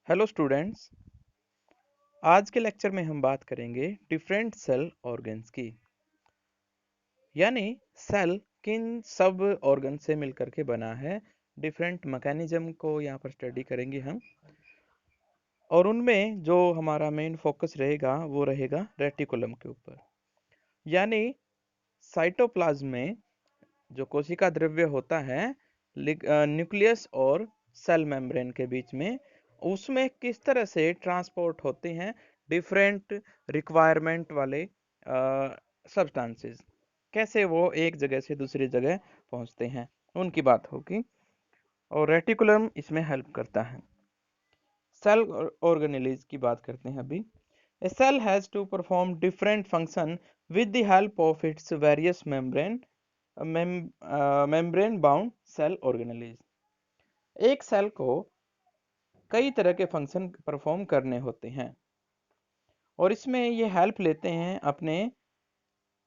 Hello students. आज के lecture में हम बात करेंगे डिफरेंट सेल ऑर्गन्स की। यानी सेल किन सब ऑर्गन से मिलकर के बना है। डिफरेंट मैकेनिज्म को यहाँ पर स्टडी करेंगे हम, और उनमें जो हमारा मेन फोकस रहेगा वो रहेगा रेटिकुलम के ऊपर। यानी साइटोप्लाज्म में जो कोशिका द्रव्य होता है न्यूक्लियस और सेल मेम्ब्रेन के बीच में, उसमें किस तरह से ट्रांसपोर्ट होते हैं डिफरेंट रिक्वायरमेंट वाले सब्सटेंसेस, कैसे वो एक जगह से दूसरी जगह पहुंचते हैं, उनकी बात होगी। और रेटिकुलम इसमें हेल्प करता है। सेल ऑर्गेनेलिज की बात करते हैं अभी। A cell has to perform different function with the help of its various membrane bound cell organelles। एक सेल को कई तरह के फंक्शन परफॉर्म करने होते हैं और इसमें ये हेल्प लेते हैं अपने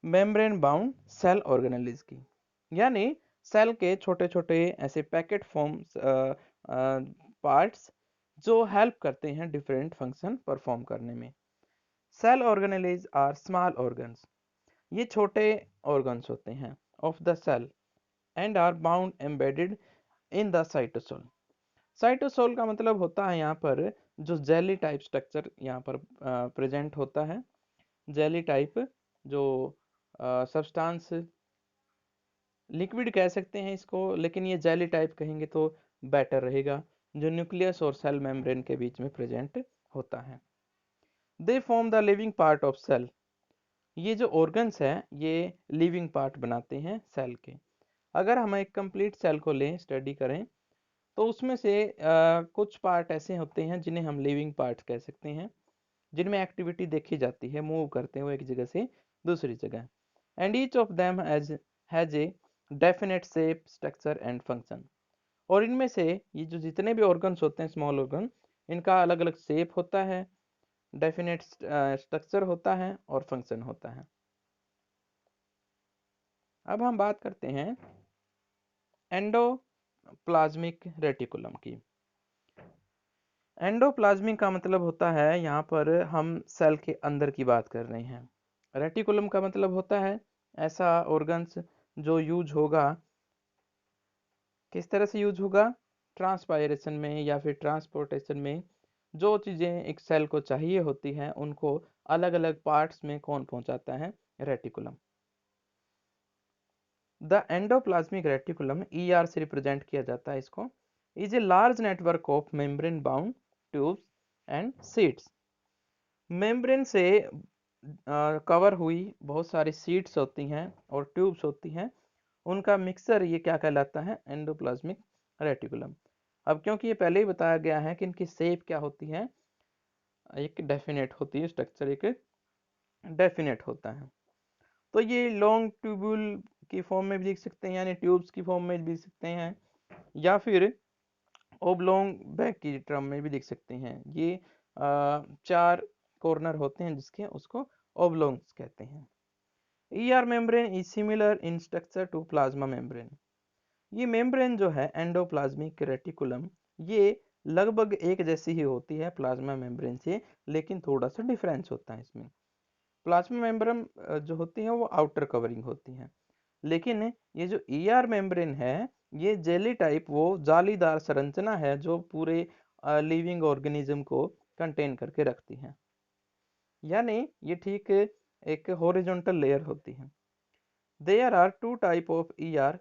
मेम्ब्रेन बाउंड सेल ऑर्गेनेल्स की। यानी सेल के छोटे छोटे ऐसे पैकेट फॉर्म्स पार्ट्स जो हेल्प करते हैं डिफरेंट फंक्शन परफॉर्म करने में। Cell organelles are small organs. ये छोटे ऑर्गन्स होते हैं of the cell and are bound embedded in the cytosol. Cytosol का मतलब होता है यहाँ पर जो जेली टाइप स्ट्रक्चर यहाँ पर प्रेजेंट होता है। जेली टाइप जो सब्सटेंस, लिक्विड कह सकते हैं इसको, लेकिन ये जेली टाइप कहेंगे तो बेटर रहेगा, जो न्यूक्लियस और सेल मेम्ब्रेन के बीच में प्रेजेंट होता है। They form the living part of cell. ये जो ऑर्गन्स है ये लिविंग पार्ट बनाते हैं सेल के। अगर हम एक कंप्लीट सेल को लें, स्टडी करें, तो उसमें से कुछ पार्ट ऐसे होते हैं जिन्हें हम लिविंग पार्ट कह सकते हैं, जिनमें एक्टिविटी देखी जाती है, मूव करते हैं एक जगह से दूसरी जगह। And each of them has a definite shape, structure and function. और इनमें से ये जो जितने भी ऑर्गन्स होते हैं, स्मॉल ऑर्गन, इनका अलग अलग शेप होता है, डेफिनेट स्ट्रक्चर होता है और फंक्शन होता है। अब हम बात करते हैं एंडोप्लाज्मिक रेटिकुलम की। एंडोप्लाज्मिक का मतलब होता है, यहाँ पर हम सेल के अंदर की बात कर रहे हैं। रेटिकुलम का मतलब होता है ऐसा ऑर्गन्स जो यूज होगा, किस तरह से यूज होगा, ट्रांसपायरेशन में या फिर ट्रांसपोर्टेशन में। जो चीज़ें एक सेल को चाहिए होती हैं उनको अलग अलग पार्ट्स में कौन पहुंचाता है, reticulum. The endoplasmic reticulum ER से रिप्रेजेंट किया जाता है इसको। Is a large network of membrane bound tubes and seats. Membrane से कवर हुई बहुत सारी सीट्स होती हैं और ट्यूब्स होती हैं, उनका मिक्सर ये क्या कहलाता है, एंडोप्लाज्मिक रेटिकुलम। अब क्योंकि ये पहले ही बताया गया है कि इनकी शेप क्या होती है, एक डेफिनेट होती है, स्ट्रक्चर एक डेफिनेट होता है। तो ये लॉन्ग ट्यूब्यूल की फॉर्म में भी लिख सकते हैं, यानी ट्यूब्स की फॉर्म में भी लिख सकते हैं, या फिर ओब्लोंग बैक की टर्म में भी लिख सकते हैं। ये चार कॉर्नर होते हैं जिसके, उसको ओब्लोंग्स कहते हैं। ER membrane is similar in structure to plasma membrane. ये मेम्ब्रेन जो है एंडोप्लाज्मिक रेटिकुलम, ये लगभग एक जैसी ही होती है प्लाज्मा मेम्ब्रेन से, लेकिन थोड़ा सा डिफरेंस होता है इसमें। प्लाज्मा मेम्ब्रेन जो होती है वो आउटर कवरिंग होती है, लेकिन ये जो ER मेम्ब्रेन है ये जेली टाइप, वो जालीदार संरचना है जो पूरे लिविंग ऑर्गेनिज्म को कंटेन करके रखती है। यानी ये ठीक एक हॉरिजॉन्टल लेयर होती है। There are two type of ER,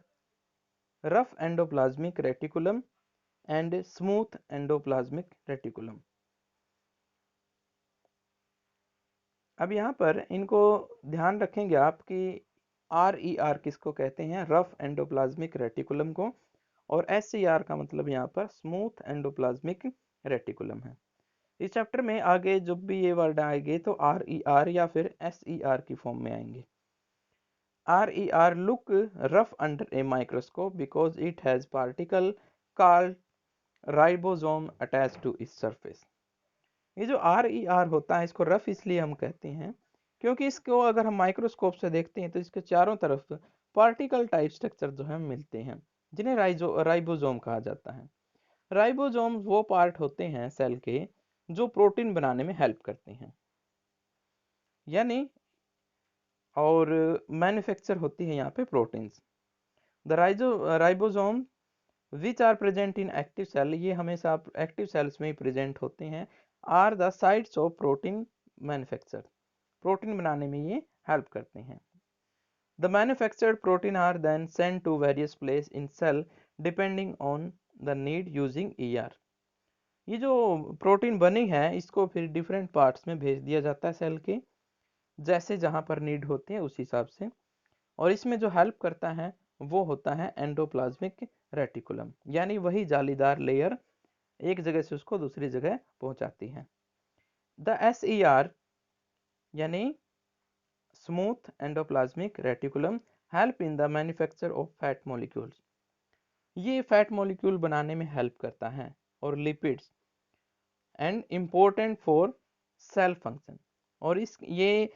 rough endoplasmic reticulum and smooth endoplasmic reticulum. अब यहाँ पर इनको ध्यान रखेंगे आप कि RER किसको कहते हैं, रफ एंडोप्लाज्मिक रेटिकुलम को, और SER का मतलब यहाँ पर स्मूथ एंडोप्लाज्मिक रेटिकुलम है। इस चैप्टर में आगे जब भी ये वर्ड आएंगे तो RER या फिर SER की फॉर्म में आएंगे। RER look rough under a microscope because it has particle called ribosome attached to its surface। ये जो RER होता है इसको रफ इसलिए हम कहते हैं क्योंकि इसको अगर हम माइक्रोस्कोप से देखते हैं तो इसके चारों तरफ पार्टिकल टाइप स्ट्रक्चर जो है मिलते हैं, जिन्हें राइबोसोम कहा जाता है। राइबोसोम वो पार्ट होते हैं सेल के जो प्रोटीन बनाने में हेल्प करते हैं, यानी और मैन्युफैक्चर होती है यहाँ पे proteins. The ribosome which are present in active cell, ये हमेशा एक्टिव सेल्स में ही प्रेजेंट होते हैं, are the sites of protein manufacture, protein बनाने में ये हेल्प करते हैं। The manufactured protein are then send to various place in cell depending on the need using ER. ये जो प्रोटीन बनी है इसको फिर डिफरेंट पार्ट्स में भेज दिया जाता है सेल के, जैसे जहाँ पर नीड होती है उस हिसाब से। और इसमें जो हेल्प करता है वो होता है एंडोप्लाज्मिक रेटिकुलम, यानी वही जालीदार लेयर एक जगह से उसको दूसरी जगह पहुंचाती है। द SER यानी smooth endoplasmic reticulum help in the manufacture of fat molecules, ये फैट मॉलिक्यूल बनाने में हेल्प करता है, और lipids and important for sale function, और इस ये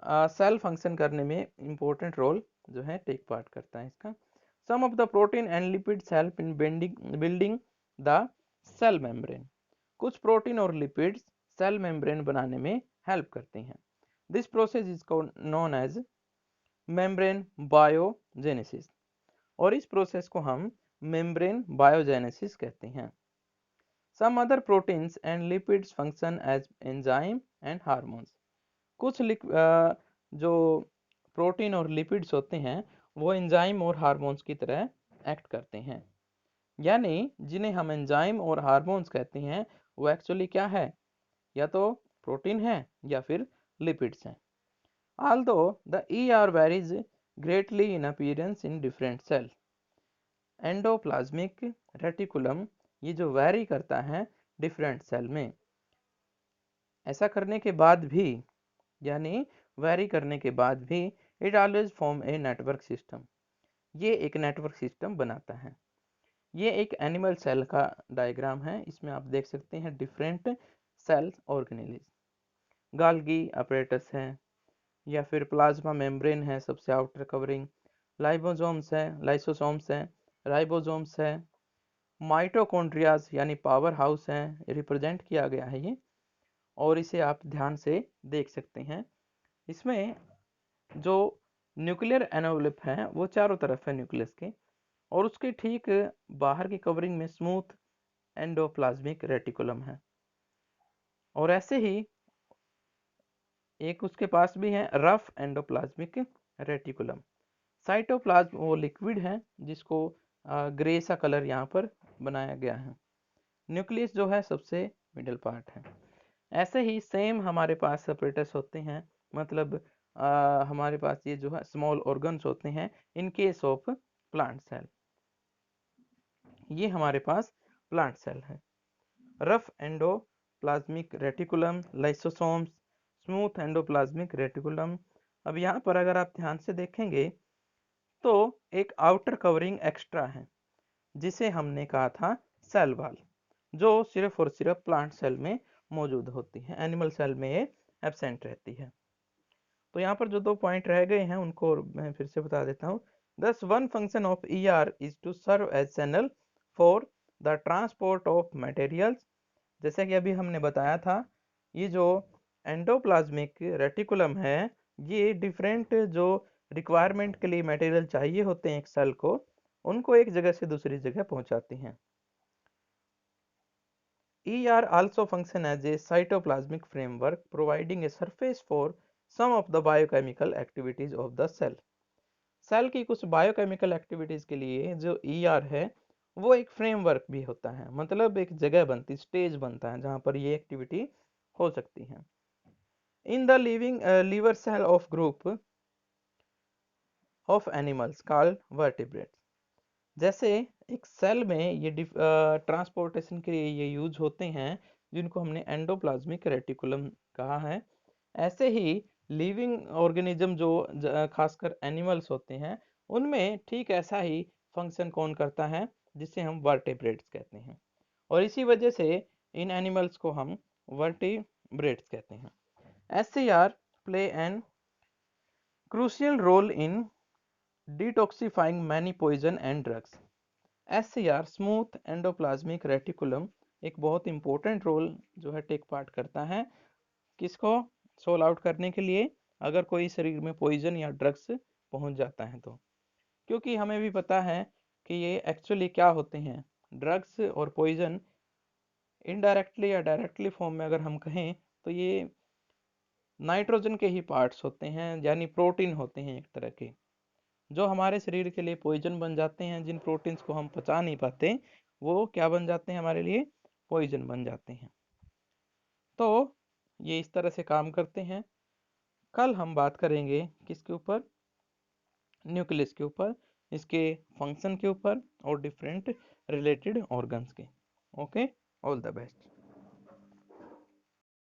सेल फंक्शन करने में इम्पोर्टेंट रोल जो है टेक पार्ट करता है इसका। Some of the protein and lipids help in building the cell membrane, कुछ प्रोटीन और लिपिड्स सेल मेम्ब्रेन बनाने में हेल्प करते हैं। This process is known as membrane biogenesis, और इस प्रोसेस को हम मेम्ब्रेन बायोजेनेसिस कहते हैं। Some other proteins and lipids function as enzyme and hormones, कुछ जो प्रोटीन और लिपिड्स होते हैं वो एंजाइम और हार्मोन्स की तरह एक्ट करते हैं, यानी जिन्हें हम एंजाइम और हार्मोन्स कहते हैं वो एक्चुअली क्या है, या तो प्रोटीन है या फिर लिपिड्स हैं। Although the ER varies greatly in appearance in different cells, endoplasmic reticulum ये जो वैरी करता है डिफरेंट सेल में, ऐसा करने के बाद भी, यानी वैरी करने के बाद भी, it always form a network system, ये एक नेटवर्क सिस्टम बनाता है। ये एक एनिमल सेल का डायग्राम है, इसमें आप देख सकते हैं डिफरेंट सेल ऑर्गेनेलिज, गाल्गी अपरेटस है, या फिर प्लाज्मा मेम्ब्रेन है सबसे आउटर कवरिंग, लाइबोसोम्स है, लाइसोसोम्स है, राइबोसोम्स है, माइटोकॉन्ड्रियाज यानी पावर हाउस है, रिप्रेजेंट किया गया है ये, और इसे आप ध्यान से देख सकते हैं। इसमें जो न्यूक्लियर एनवलप है वो चारों तरफ है न्यूक्लियस के, और उसके ठीक बाहर की कवरिंग में स्मूथ एंडोप्लाज्मिक रेटिकुलम है, और ऐसे ही एक उसके पास भी है रफ एंडोप्लाज्मिक रेटिकुलम। साइटोप्लाज्म वो लिक्विड है जिसको ग्रे सा कलर यहाँ पर बनाया गया है। न्यूक्लियस जो है सबसे मिडल पार्ट है। ऐसे ही सेम हमारे पास सेपरेटस होते हैं, मतलब हमारे पास ये जो है स्मॉल ऑर्गन्स होते हैं in case of plant cell, ये हमारे पास प्लांट सेल है। Rough endoplasmic reticulum, lysosomes, smooth endoplasmic reticulum. अब यहाँ पर अगर आप ध्यान से देखेंगे तो एक आउटर कवरिंग एक्स्ट्रा है जिसे हमने कहा था सेल वॉल, जो सिर्फ और सिर्फ प्लांट सेल में मौजूद होती है, एनिमल सेल में ये एब्सेंट रहती है। तो यहाँ पर जो दो पॉइंट रह गए हैं उनको मैं फिर से बता देता हूँ। Thus one function of ER is to serve as channel for the transport of materials, जैसे कि अभी हमने बताया था ये जो एंडोप्लाज्मिक रेटिकुलम है ये डिफरेंट जो रिक्वायरमेंट के लिए मटेरियल चाहिए होते हैं एक सेल को, उनको एक जगह से दूसरी जगह पहुंचाती हैं। ER also function as a cytoplasmic framework providing a surface for some of the biochemical activities of the cell. Cell की कुछ बायोकेमिकल एक्टिविटीज के लिए जो ER है वो एक फ्रेमवर्क भी होता है, मतलब एक जगह बनती, स्टेज बनता है जहाँ पर ये एक्टिविटी हो सकती है। In the living liver cell of group of animals called vertebrates, जैसे एक सेल में ये ट्रांसपोर्टेशन के लिए ये यूज होते हैं जिनको हमने एंडोप्लाज्मिक रेटिकुलम कहा है, ऐसे ही लिविंग ऑर्गेनिज्म जो खासकर एनिमल्स होते हैं उनमें ठीक ऐसा ही फंक्शन कौन करता है जिसे हम वर्टिब्रेट्स कहते हैं, और इसी वजह से इन एनिमल्स को हम वर्टिब्रेट्स कहते हैं। SCR play an crucial role in detoxifying many poison and drugs, SCR smooth endoplasmic reticulum एक बहुत इंपॉर्टेंट रोल जो है टेक पार्ट करता है किसको सोल आउट करने के लिए, अगर कोई शरीर में पॉइजन या ड्रग्स पहुंच जाता है तो। क्योंकि हमें भी पता है कि ये एक्चुअली क्या होते हैं, ड्रग्स और पॉइजन इनडायरेक्टली या डायरेक्टली फॉर्म में अगर हम कहें तो ये नाइट्रोजन के ही पार्ट्स होते हैं, यानी प्रोटीन होते हैं एक तरह के, जो हमारे शरीर के लिए पॉइजन बन जाते हैं। जिन प्रोटीन्स को हम पचा नहीं पाते वो क्या बन जाते हैं, हमारे लिए पॉइजन बन जाते हैं। तो ये इस तरह से काम करते हैं। कल हम बात करेंगे किसके ऊपर, न्यूक्लियस के ऊपर, इसके फंक्शन के ऊपर और डिफरेंट रिलेटेड ऑर्गन्स के। Okay, all the best.